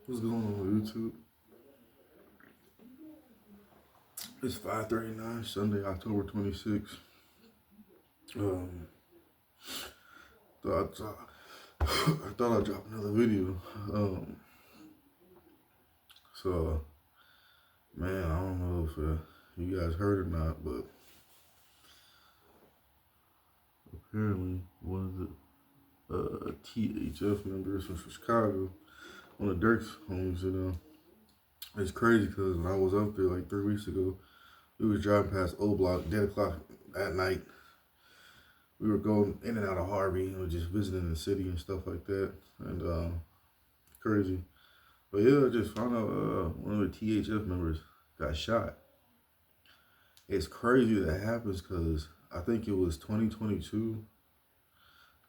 What's going on YouTube? It's 5:39, Sunday, October 26th. Um, thought I thought I'd drop another video. Um, so man, I don't know if you guys heard or not, but apparently one of the THF members from Chicago, one of Dirk's homies, it's crazy because when I was up there like 3 weeks ago, we was driving past O Block, 10 o'clock at night. We were going in and out of Harvey, just visiting the city and stuff like that, and crazy. But yeah, I just found out one of the THF members got shot. It's crazy that happens because I think it was 2022,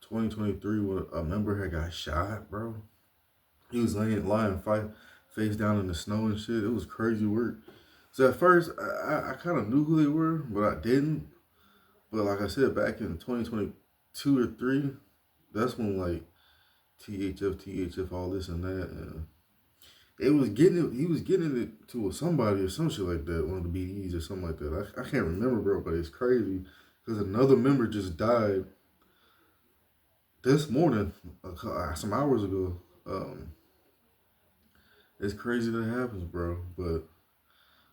2023 when a member had got shot, bro. He was lying face down in the snow and shit. It was crazy work. So at first, I kind of knew who they were, but I didn't. But like I said, back in 2022 or 3, that's when like THF, all this and that. And he was getting it to somebody or some shit like that, one of the BDs or something like that. I can't remember, bro, but it's crazy because another member just died this morning, some hours ago. It's crazy that happens, bro. But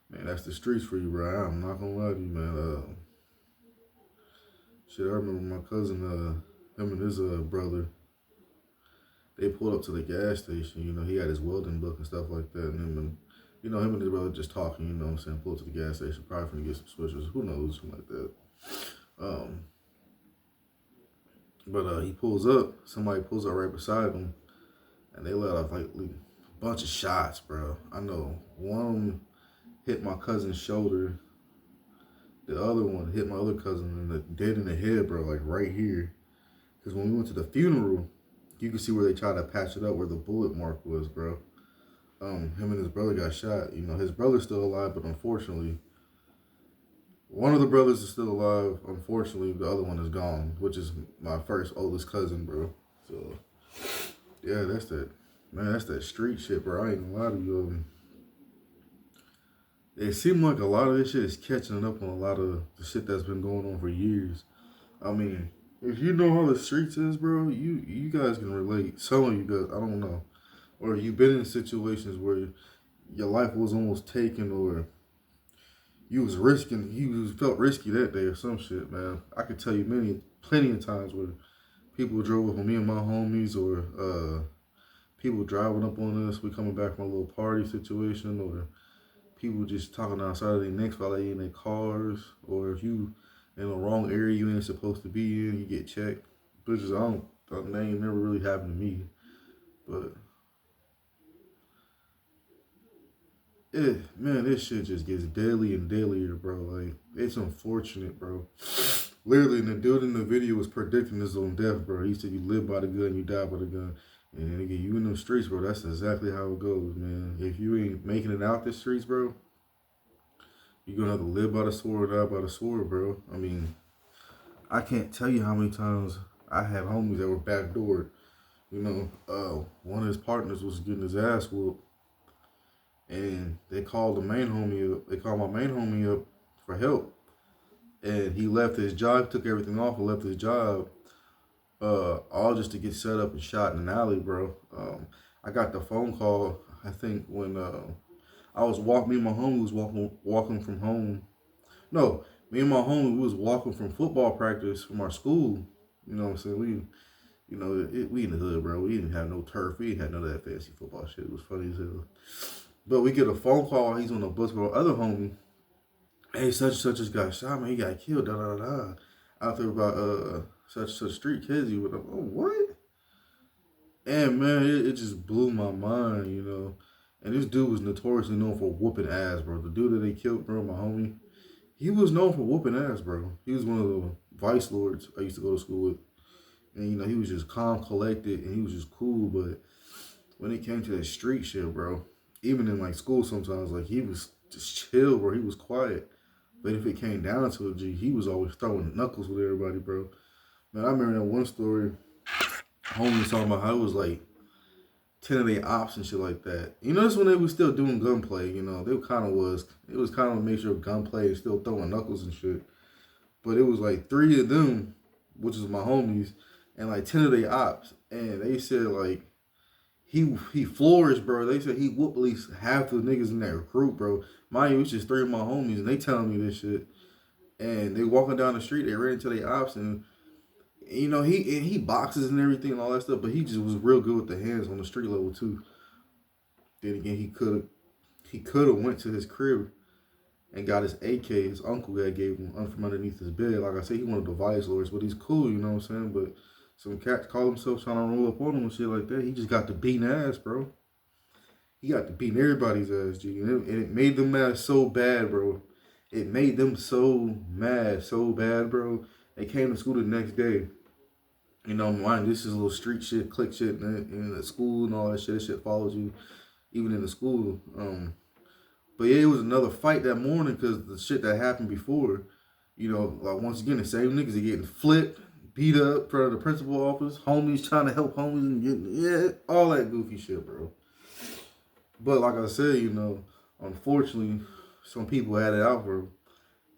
man, that's the streets for you, bro. I'm not gonna lie to you, man. Shit, I remember my cousin, him and his brother. They pulled up to the gas station. He had his welding book and stuff like that, and him and his brother just talking. You know what I'm saying? Pulled to the gas station, probably gonna get some switches. Who knows, something like that. Um, but he pulls up. Somebody pulls up right beside him, and they let off like a bunch of shots, bro. I know one hit my cousin's shoulder. The other one hit my other cousin dead in the head, bro, like right here. Because when we went to the funeral, you can see where they tried to patch it up where the bullet mark was, bro. Him and his brother got shot. His brother's still alive, but unfortunately, one of the brothers is still alive. Unfortunately, the other one is gone, which is my first oldest cousin, bro. So, yeah, that's that. Man, that's that street shit, bro. I ain't gonna lie to you. It seemed like a lot of this shit is catching up on a lot of the shit that's been going on for years. I mean, if you know how the streets is, bro, you guys can relate. Some of you guys, I don't know. Or you've been in situations where your life was almost taken, or you felt risky that day or some shit, man. I could tell you plenty of times where people drove up on me and my homies, or people driving up on us. We coming back from a little party situation, or people just talking outside of their necks while they in their cars, or if you in the wrong area you ain't supposed to be in, you get checked. Bitches, that ain't never really happened to me, but man, this shit just gets deadly and deadlier, bro. Like, it's unfortunate, bro. Literally, and the dude in the video was predicting his own death, bro. He said you live by the gun, you die by the gun. And again, you in them streets, bro, that's exactly how it goes, man. If you ain't making it out the streets, bro, you're gonna have to live by the sword or die by the sword, bro. I mean, I can't tell you how many times I had homies that were backdoored. One of his partners was getting his ass whooped, and they called the main homie up. They called my main homie up for help, and he left his job, took everything off, and left his job, all just to get set up and shot in an alley, bro. I got the phone call. I think when me and my homie was walking from home. No, me and my homie, we was walking from football practice from our school. You know what I'm saying? We in the hood, bro. We didn't have no turf. We didn't have none of that fancy football shit. It was funny as hell. But we get a phone call. He's on the bus with our other homie. Hey, such and such just got shot, man. He got killed. Da da da. Out there about such and such street kids. You would, oh, what? And man, it just blew my mind. And this dude was notoriously known for whooping ass, bro. The dude that they killed, bro, my homie, he was known for whooping ass, bro. He was one of the vice lords I used to go to school with. And, he was just calm, collected, and he was just cool. But when it came to that street shit, bro, even in, like, school sometimes, like, he was just chill, bro. He was quiet. But if it came down to it, he was always throwing knuckles with everybody, bro. Man, I remember that one story, homie was talking about how it was, like, 10 of their ops and shit like that. You know, this when they was still doing gunplay. You know, they kind of was. It was kind of a mixture of gunplay and still throwing knuckles and shit. But it was like 3 of them, which is my homies, and like 10 of their ops, and they said like he flourished, bro. They said he whooped at least half the niggas in that group, bro. Mind you, it's just 3 of my homies, and they telling me this shit. And they walking down the street, they ran into their ops, and you know he boxes and everything and all that stuff, but he just was real good with the hands on the street level too. Then again, he could have went to his crib and got his AK. His uncle that gave him from underneath his bed. Like I said, he wanted the vice lords, but he's cool, you know what I'm saying? But some cats call themselves trying to roll up on him and shit like that. He just got the beating ass, bro. He got to beating everybody's ass, G. And it made them mad so bad, bro. It made them so mad, so bad, bro. They came to school the next day. You know, mind this is a little street shit, click shit, in the school and all that shit. That shit follows you even in the school. But yeah, it was another fight that morning because the shit that happened before. You know, like once again, the same niggas are getting flipped, beat up in front of the principal office, homies trying to help homies and getting, all that goofy shit, bro. But like I said, you know, unfortunately, some people had it out for him.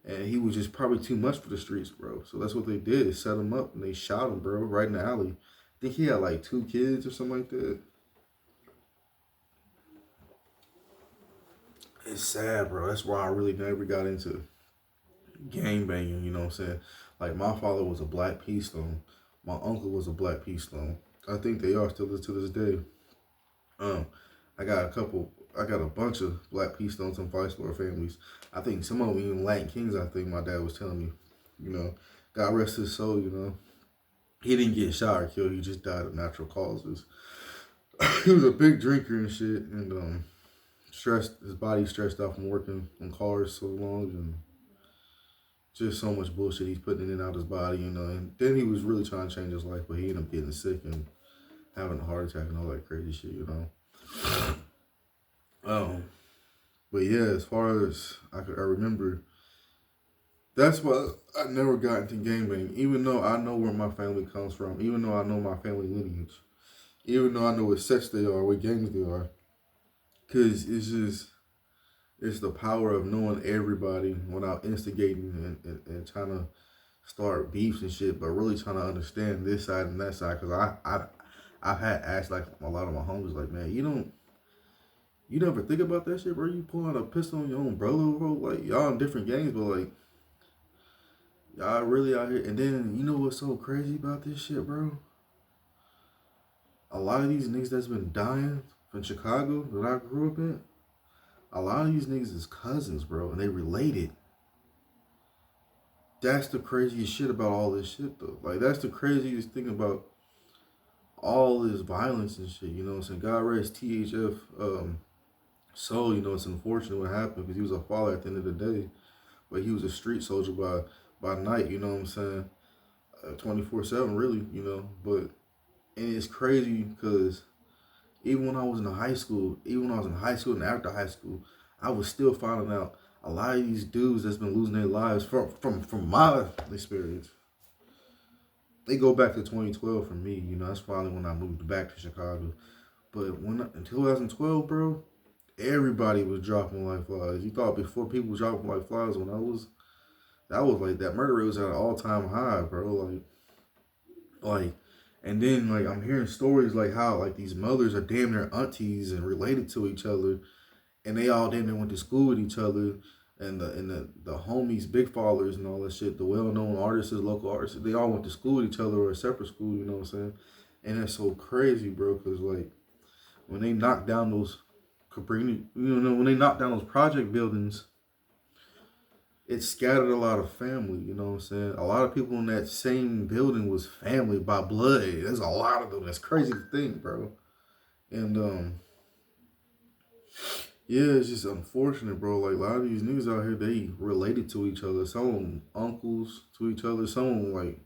And he was just probably too much for the streets, bro. So that's what they did, is set him up and they shot him, bro, right in the alley. I think he had like 2 kids or something like that. It's sad, bro. That's why I really never got into gang banging, you know what I'm saying? Like, my father was a black peace stone. My uncle was a black peace stone. I think they are still to this day. I got a bunch of black peace stones and vice lord families. I think some of them even Latin Kings, I think my dad was telling me. You know, God rest his soul, you know. He didn't get shot or killed, he just died of natural causes. He was a big drinker and shit, and his body stressed out from working on cars so long, and just so much bullshit he's putting in and out his body, you know. And then he was really trying to change his life, but he ended up getting sick and having a heart attack and all that crazy shit, you know. But yeah, as far as I remember, that's why I never got into gangbang, even though I know where my family comes from, even though I know my family lineage, even though I know what sets they are, what gangs they are. Because it's the power of knowing everybody without instigating and trying to start beefs and shit, but really trying to understand this side and that side. Because I've had asked like a lot of my homies, like, man, you never think about that shit, bro? You pull out a pistol on your own brother, bro? Like, y'all in different gangs, but like, y'all really out here. And then, you know what's so crazy about this shit, bro? A lot of these niggas that's been dying from Chicago that I grew up in, a lot of these niggas is cousins, bro, and they related. That's the craziest shit about all this shit, though. Like, that's the craziest thing about all this violence and shit, you know what I'm saying? God rest THF, so, you know, it's unfortunate what happened because he was a father at the end of the day, but he was a street soldier by night, you know what I'm saying? 24/7, really, you know. But, and it's crazy because even when I was in high school, and after high school, I was still finding out a lot of these dudes that's been losing their lives from my experience. They go back to 2012 for me, you know. That's finally when I moved back to Chicago. But in 2012, bro, everybody was dropping like flies. You thought before people were dropping like flies when that was like that murder rate was at an all-time high, bro. Like, and then like I'm hearing stories like how like these mothers are damn near aunties and related to each other, and they all damn near went to school with each other, and the homies, big fathers and all that shit, the well-known artists, local artists, they all went to school with each other or a separate school, you know what I'm saying? And that's so crazy, bro, because like when they knock down those Cabrini, you know, when they knock down those project buildings, it scattered a lot of family, you know what I'm saying? A lot of people in that same building was family by blood. There's a lot of them. That's crazy to think, bro. And yeah, it's just unfortunate, bro. Like a lot of these niggas out here, they related to each other. Some of them uncles to each other. Some of them like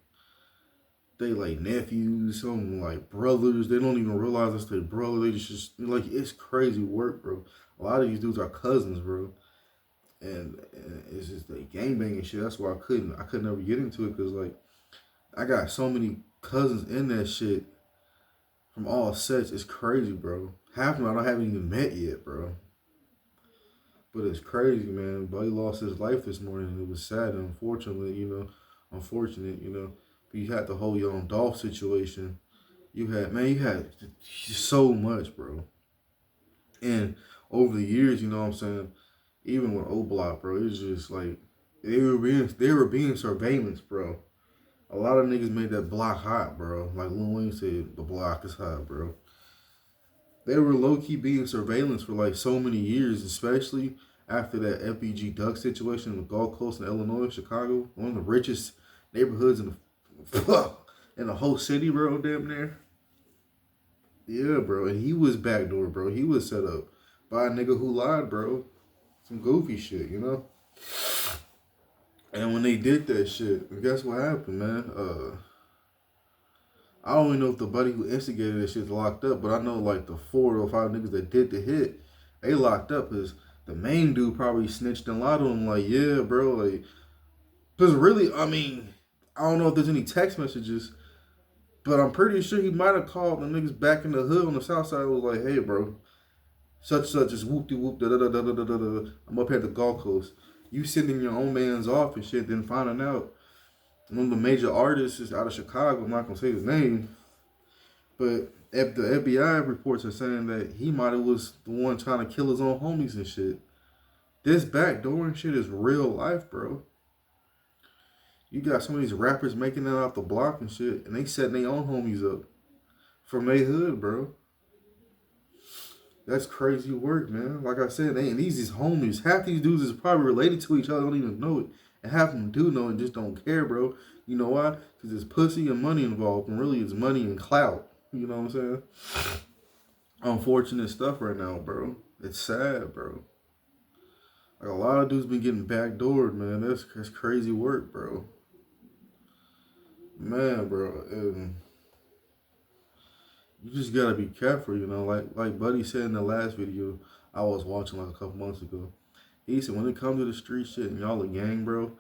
they like nephews. Some of them like brothers. They don't even realize it's their brother. They just like it's crazy work, bro. A lot of these dudes are cousins, bro. And it's just like gangbanging shit. That's why I could never get into it because like I got so many cousins in that shit from all sets. It's crazy, bro. Half of them I haven't even met yet, bro. But it's crazy, man. Buddy lost his life this morning. And it was sad and unfortunate, you know. But you had the whole Young Dolph situation. You had so much, bro. And over the years, you know what I'm saying, even with O Block, bro, it's just like they were being surveillance, bro. A lot of niggas made that block hot, bro. Like Lil Wayne said, the block is hot, bro. They were low key being surveillance for like so many years, especially after that FBG Duck situation in the Gulf Coast in Illinois, Chicago, one of the richest neighborhoods in the in the whole city, bro. Damn near. Yeah, bro. And he was backdoor, bro. He was set up by a nigga who lied, bro. Some goofy shit, you know. And when they did that shit, guess what happened, man? I don't even know if the buddy who instigated that shit's locked up, but I know like the 4 or 5 niggas that did the hit, they locked up because the main dude probably snitched and lied to him. Like, yeah, bro, like, because really, I mean, I don't know if there's any text messages, but I'm pretty sure he might have called the niggas back in the hood on the south side. Was like, hey, bro, such is whoop de whoop da da da da da da da. I'm up here at the Gulf Coast. You sending your own man's off and shit, then finding out one of the major artists is out of Chicago. I'm not gonna say his name, but if the FBI reports are saying that he might have was the one trying to kill his own homies and shit. This backdooring shit is real life, bro. You got some of these rappers making it out the block and shit, and they setting their own homies up from their hood, bro. That's crazy work, man. Like I said, these is homies. Half these dudes is probably related to each other, don't even know it. And half of them do know and just don't care, bro. You know why? Because there's pussy and money involved, and really it's money and clout. You know what I'm saying? Unfortunate stuff right now, bro. It's sad, bro. Like a lot of dudes been getting backdoored, man. That's crazy work, bro. Man, bro. And you just gotta be careful, you know. Like Buddy said in the last video I was watching like a couple months ago. He said when it comes to the street shit and y'all a gang, bro,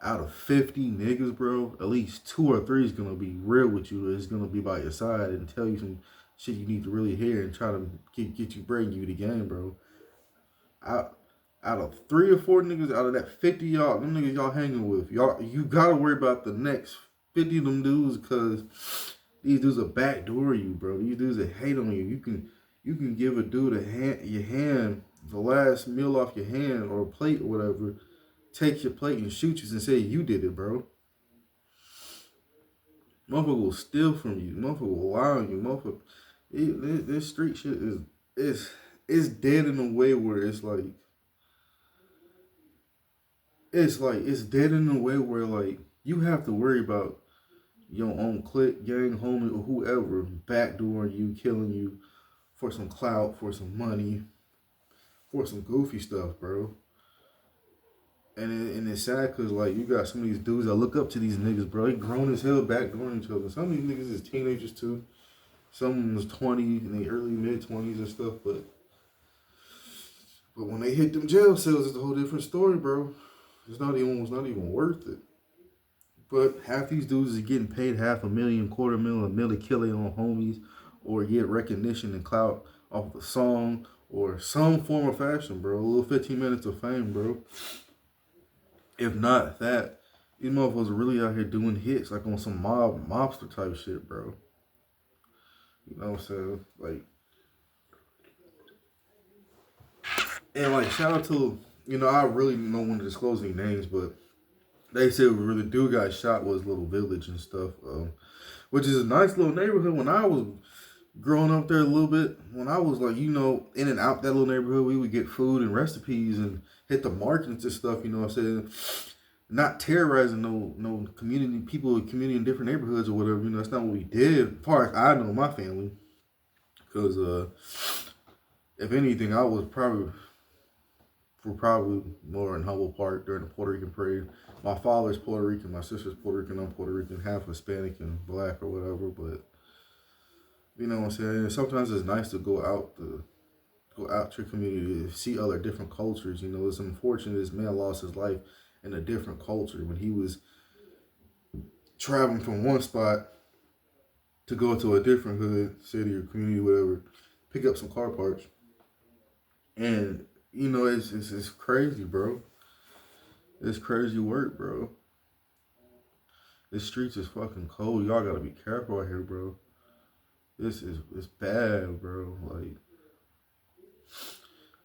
out of 50 niggas, bro, at least 2 or 3 is gonna be real with you. It's gonna be by your side and tell you some shit you need to really hear and try to get you bring you the game, bro. Out of 3 or 4 niggas out of that 50 y'all, them niggas y'all hanging with, you gotta worry about the next 50 of them dudes because these dudes are backdoor you, bro. These dudes that hate on you. You can give a dude your hand, the last meal off your hand or a plate or whatever, take your plate and shoot you and say you did it, bro. Motherfucker will steal from you. Motherfucker will lie on you. Motherfucker, this street shit is dead in a way where it's dead in a way where like you have to worry about your own clique, gang, homie, or whoever backdooring you, killing you for some clout, for some money, for some goofy stuff, bro. And it's sad because, like, you got some of these dudes that look up to these niggas, bro. They grown as hell backdooring each other. Some of these niggas is teenagers, too. Some of them was 20 in their early, mid-20s and stuff, but when they hit them jail cells, it's a whole different story, bro. It's not even worth it. But half these dudes is getting paid $500,000, $250,000, $1 million to kill their own homies or get recognition and clout off the song or some form of fashion, bro. A little 15 minutes of fame, bro. If not that, these motherfuckers are really out here doing hits like on some mobster type shit, bro. You know what I'm saying? Like, and like, shout out to, I really don't want to disclose any names, but they said where the dude got shot was Little Village and stuff, which is a nice little neighborhood. When I was growing up there a little bit, when I was like, in and out that little neighborhood, we would get food and recipes and hit the markets and stuff, you know what I'm saying? Not terrorizing no community, people, community in different neighborhoods or whatever, that's not what we did, as far as I know, my family. Because, if anything, I was probably more in Humboldt Park during the Puerto Rican parade. My father's Puerto Rican, my sister's Puerto Rican, I'm Puerto Rican, half Hispanic and black or whatever, but you know what I'm saying? Sometimes it's nice to go out to your community to see other different cultures. It's unfortunate this man lost his life in a different culture when he was traveling from one spot to go to a different hood, city or community, whatever, pick up some car parts. And you know, it's crazy, bro. It's crazy work, bro. This streets is fucking cold. Y'all gotta be careful out here, bro. It's bad, bro. Like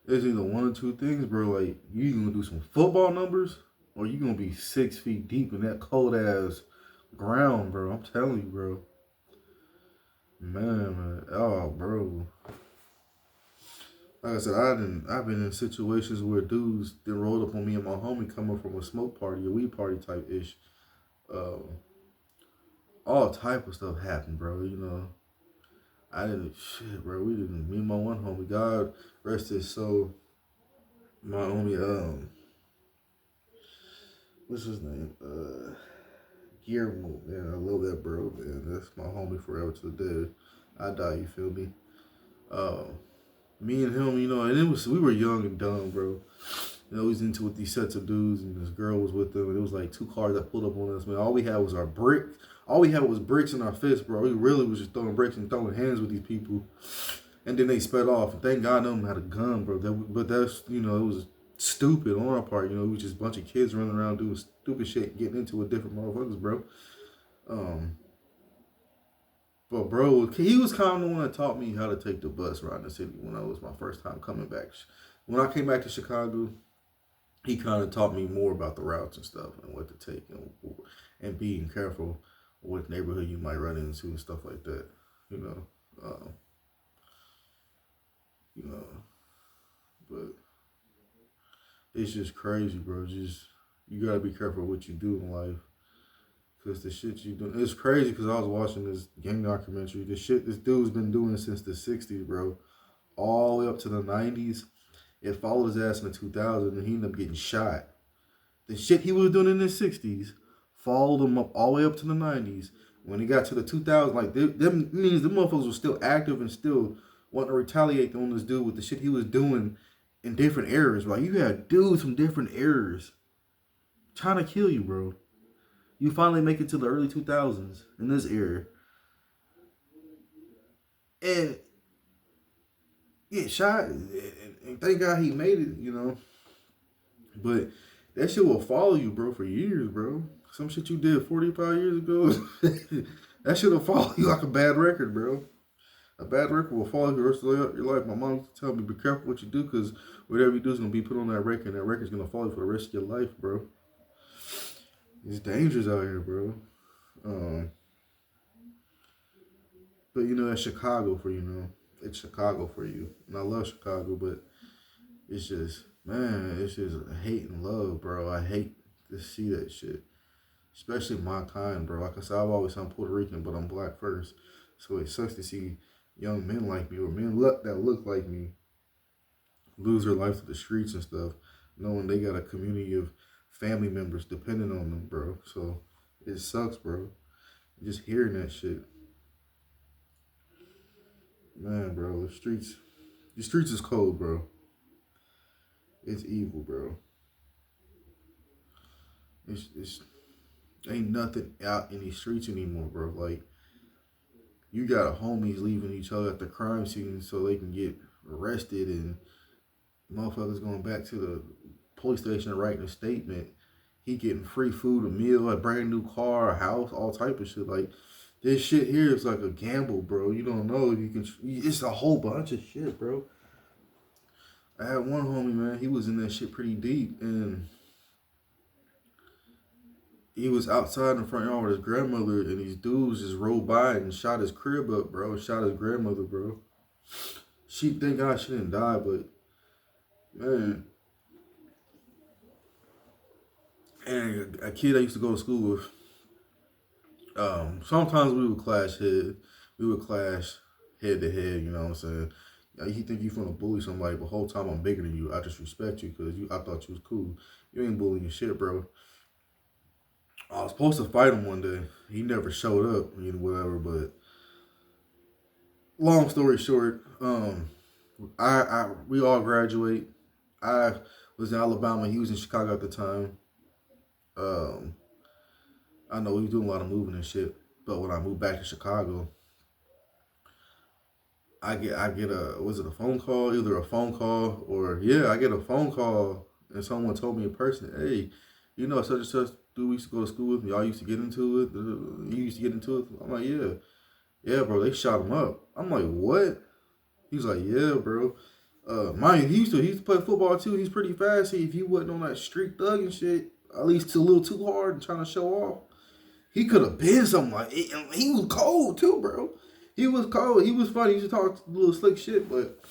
it's either one or two things, bro. Like you gonna do some football numbers, or you gonna be 6 feet deep in that cold ass ground, bro. I'm telling you, bro. Man. Oh, bro. Like I said, I've been in situations where dudes then rolled up on me and my homie coming from a smoke party, a weed party type ish. Um, all type of stuff happened, bro. You know, I didn't shit, bro. We didn't. Me and my one homie, God rest his soul. My homie, what's his name? Guillermo, man. I love that bro, man. That's my homie forever to the day I die. You feel me? Um, Me and him, you know, and we were young and dumb, bro. You know, we was into with these sets of dudes, and this girl was with them, and it was like two cars that pulled up on us, man. All we had was our brick. All we had was bricks in our fists, bro. We really was just throwing bricks and throwing hands with these people, and then they sped off. And thank God, none of them had a gun, bro. But that's, you know, it was stupid on our part. You know, we was just a bunch of kids running around doing stupid shit, getting into with different motherfuckers, bro. Um, but bro, he was kind of the one that taught me how to take the bus around the city when I was my first time coming back. When I came back to Chicago, he kind of taught me more about the routes and stuff and what to take and being careful what neighborhood you might run into and stuff like that. You know, you know, but it's just crazy, bro. Just you gotta be careful what you do in life. Cause the shit you doing, it's crazy. Cause I was watching this gang documentary. The shit this dude's been doing since the '60s, bro, all the way up to the '90s. It followed his ass in the 2000s, and he ended up getting shot. The shit he was doing in the '60s followed him up all the way up to the '90s. When he got to the 2000s, like them means the motherfuckers were still active and still wanting to retaliate on this dude with the shit he was doing in different eras. Like you had dudes from different eras trying to kill you, bro. You finally make it to the early 2000s in this era. And get shot. And thank God he made it, you know. But that shit will follow you, bro, for years, bro. Some shit you did 45 years ago, that shit will follow you like a bad record, bro. A bad record will follow you the rest of your life. My mom used to tell me, be careful what you do, because whatever you do is going to be put on that record, and that record's going to follow you for the rest of your life, bro. It's dangerous out here, bro. But you know, it's Chicago for you know. It's Chicago for you. And I love Chicago, but it's just, man, it's just hate and love, bro. I hate to see that shit. Especially my kind, bro. Like I said, I've always been Puerto Rican, but I'm black first. So it sucks to see young men like me or men that look like me lose their life to the streets and stuff, knowing they got a community of family members depending on them, bro. So it sucks, bro. Just hearing that shit. Man, bro, the streets is cold, bro. It's evil, bro. It's ain't nothing out in these streets anymore, bro. Like you got homies leaving each other at the crime scene so they can get arrested, and motherfuckers going back to the police station and writing a statement. He getting free food, a meal, a brand new car, a house, all type of shit. Like this shit here is like a gamble, bro. You don't know if you can. It's a whole bunch of shit, bro. I had one homie, man. He was in that shit pretty deep, and he was outside in the front yard with his grandmother, and these dudes just rolled by and shot his crib up, bro. Shot his grandmother, bro. Thank God she didn't die, but man, and a kid I used to go to school with. Sometimes we would clash head. We would clash head to head. You know what I'm saying? You think you finna bully somebody, but the whole time I'm bigger than you. I just respect you because I thought you was cool. You ain't bullying shit, bro. I was supposed to fight him one day. He never showed up, you know, whatever. But long story short, we all graduate. I was in Alabama. He was in Chicago at the time. Um, I know he was doing a lot of moving and shit. But when I moved back to Chicago, I get was it a phone call? Either a phone call or yeah, I get a phone call and someone told me in person, hey, you know such and such dude we used to go to school with, y'all used to get into it. You used to get into it. I'm like, yeah, yeah, bro. They shot him up. I'm like, what? He's like, yeah, bro. Mind you, he used to play football too. He's pretty fast. If he wasn't on that street thug and shit, at least a little too hard and trying to show off, he could have been something like it. And he was cold too, bro. He was cold. He was funny. He used to talk a little slick shit, but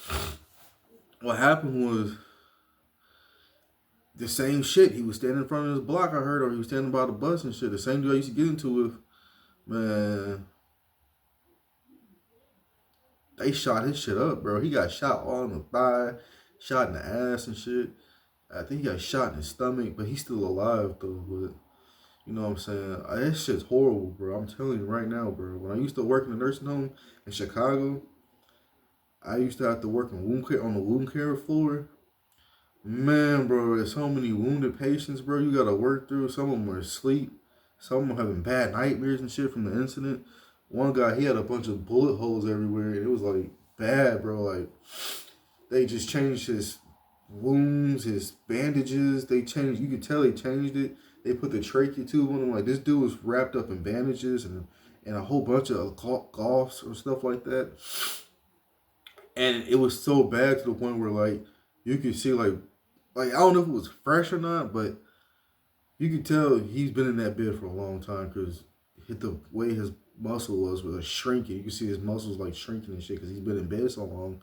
what happened was the same shit. He was standing in front of his block, I heard, or he was standing by the bus and shit. The same dude I used to get into with, man, they shot his shit up, bro. He got shot all in the thigh, shot in the ass and shit. I think he got shot in his stomach, but he's still alive though. But you know what I'm saying? That shit's horrible, bro. I'm telling you right now, bro. When I used to work in a nursing home in Chicago, I used to have to work on the wound care floor. Man, bro, there's so many wounded patients, bro. You gotta work through. Some of them are asleep. Some of them having bad nightmares and shit from the incident. One guy, he had a bunch of bullet holes everywhere, and it was like bad, bro. Like they just changed his wounds, his bandages. They changed. You could tell they changed it. They put the trachea tube on him. Like this dude was wrapped up in bandages and a whole bunch of gauze or stuff like that. And it was so bad to the point where like you could see like I don't know if it was fresh or not, but you could tell he's been in that bed for a long time because the way his muscle was shrinking. You can see his muscles like shrinking and shit because he's been in bed so long.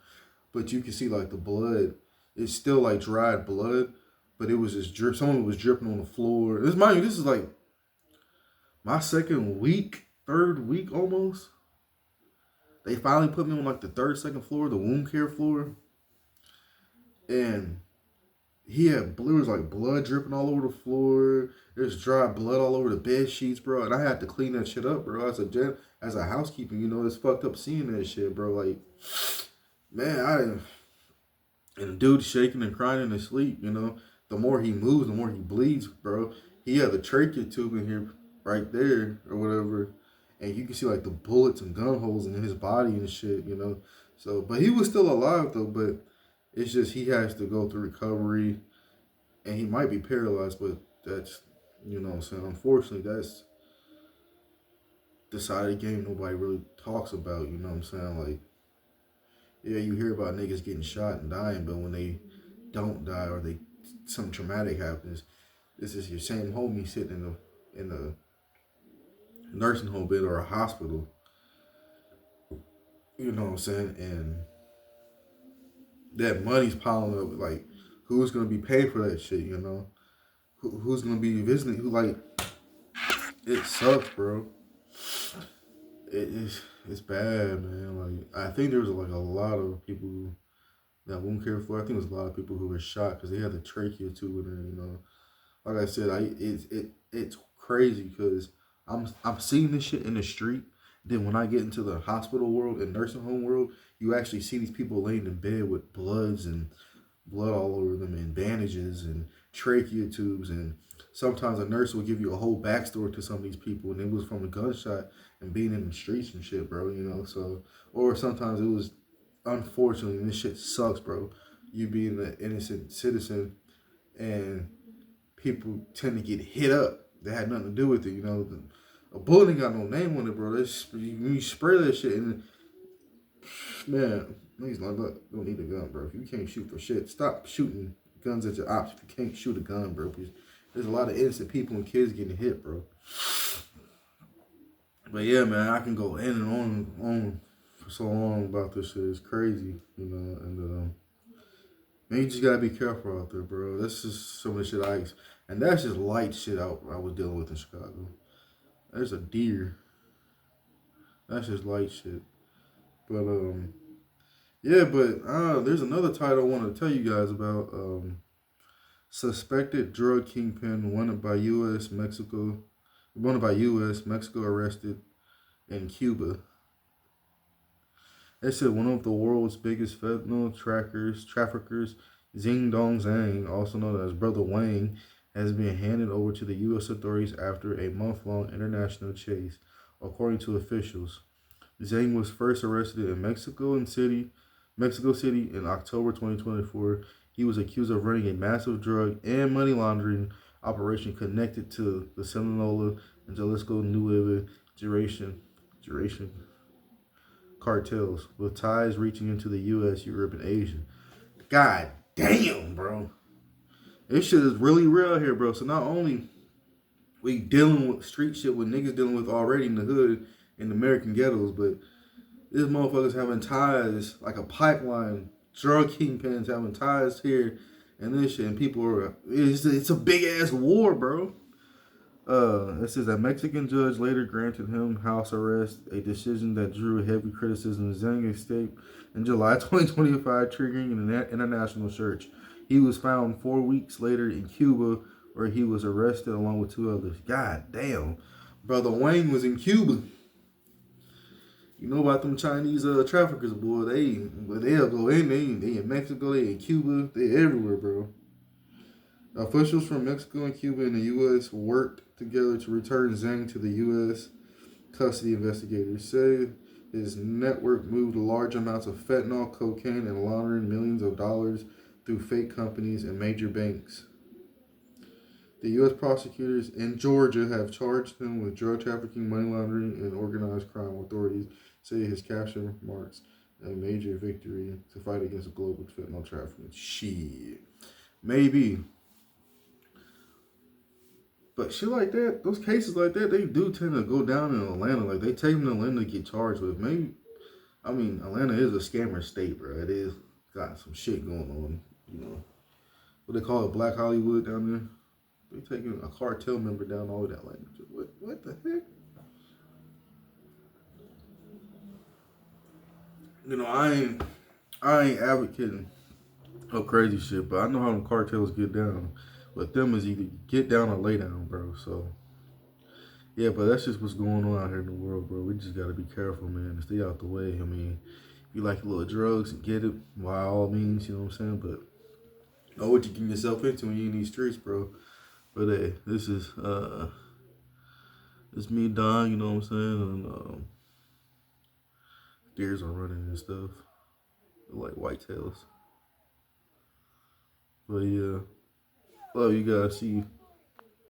But you can see like the blood. It's still like dried blood, but it was just drip. Someone was dripping on the floor. Mind you, this is like my second week, third week almost. They finally put me on like the second floor, the wound care floor, and there was like blood dripping all over the floor. There's dry blood all over the bed sheets, bro. And I had to clean that shit up, bro. As a housekeeping, you know, it's fucked up seeing that shit, bro. Like, man, and the dude shaking and crying in his sleep, you know. The more he moves, the more he bleeds, bro. He had the trachea tube in here right there or whatever. And you can see like the bullets and gun holes in his body and shit, you know. So, but he was still alive though, but it's just he has to go through recovery and he might be paralyzed, but that's, you know what I'm saying, unfortunately, that's the side of the game nobody really talks about, you know what I'm saying? Like, yeah, you hear about niggas getting shot and dying, but when they don't die or something traumatic happens, this is your same homie sitting in a nursing home bed or a hospital. You know what I'm saying? And that money's piling up. Like, who's gonna be paid for that shit? You know, who's gonna be visiting? Who like? It sucks, bro. It's bad, man. Like, I think there was like a lot of people that won't care for. I think there's a lot of people who were shot because they had the trachea tube in there. You know, like I said, it's crazy because I'm seeing this shit in the street. Then when I get into the hospital world and nursing home world, you actually see these people laying in bed with blood all over them and bandages and trachea tubes. And sometimes a nurse will give you a whole backstory to some of these people, and it was from a gunshot and being in the streets and shit, bro. You know, so or sometimes it was unfortunately, and this shit sucks, bro. You being an innocent citizen and people tend to get hit up that had nothing to do with it. You know, a bullet ain't got no name on it, bro. You spray that shit, and man, niggas like, look, don't need a gun, bro. If you can't shoot for shit, stop shooting guns at your ops. If you can't shoot a gun, bro, because there's a lot of innocent people and kids getting hit, bro. But yeah, man, I can go in and on for so long about this shit. It's crazy, you know, and man, you just gotta be careful out there, bro. That's just some of the shit and that's just light shit I was dealing with in Chicago. There's a deer. That's just light shit. But yeah, but there's another title I want to tell you guys about. Suspected drug kingpin wanted by U.S., Mexico arrested in Cuba. They said one of the world's biggest fentanyl traffickers, Xing Dong Zhang, also known as Brother Wang, has been handed over to the U.S. authorities after a month-long international chase, according to officials. Zhang was first arrested in Mexico City in October 2024. He was accused of running a massive drug and money laundering operation connected to the Sinaloa and Jalisco Nueva Generation cartels with ties reaching into the U.S., Europe, and Asia. God damn, bro. This shit is really real here, bro. So not only we dealing with street shit with niggas dealing with already in the hood in the American ghettos, but this motherfuckers having ties like a pipeline, drug kingpins having ties here and this shit, and people are it's a big ass war, bro. It says a Mexican judge later granted him house arrest, a decision that drew heavy criticism. Zhang escaped in July 2025, triggering an international search. He was found 4 weeks later in Cuba, where he was arrested along with two others. God damn, brother Wayne was in Cuba. You know about them Chinese traffickers, boy. They'll go in. They in Mexico. They in Cuba. They everywhere, bro. Officials from Mexico and Cuba and the U.S. worked together to return Zhang to the U.S. custody. Investigators say his network moved large amounts of fentanyl, cocaine, and laundering millions of dollars through fake companies and major banks. The U.S. prosecutors in Georgia have charged him with drug trafficking, money laundering, and organized crime. Authorities say his capture marks a major victory to fight against global fentanyl trafficking. Shit. Maybe. But shit like that, those cases like that, they do tend to go down in Atlanta. Like, they take them to Atlanta to get charged with. Maybe, I mean, Atlanta is a scammer state, bro. It is got some shit going on, you know. What they call it, Black Hollywood down there. They taking a cartel member down all that language. What the heck? You know, I ain't advocating of crazy shit, but I know how them cartels get down. But them is either get down or lay down, bro. So yeah, but that's just what's going on out here in the world, bro. We just gotta be careful, man, and stay out the way. I mean, if you like a little drugs and get it, by all means, you know what I'm saying? But know what you get yourself into when you in these streets, bro. But hey, it's me, Don, you know what I'm saying? And deers are running and stuff. They're like whitetails. But yeah, love you guys. See you.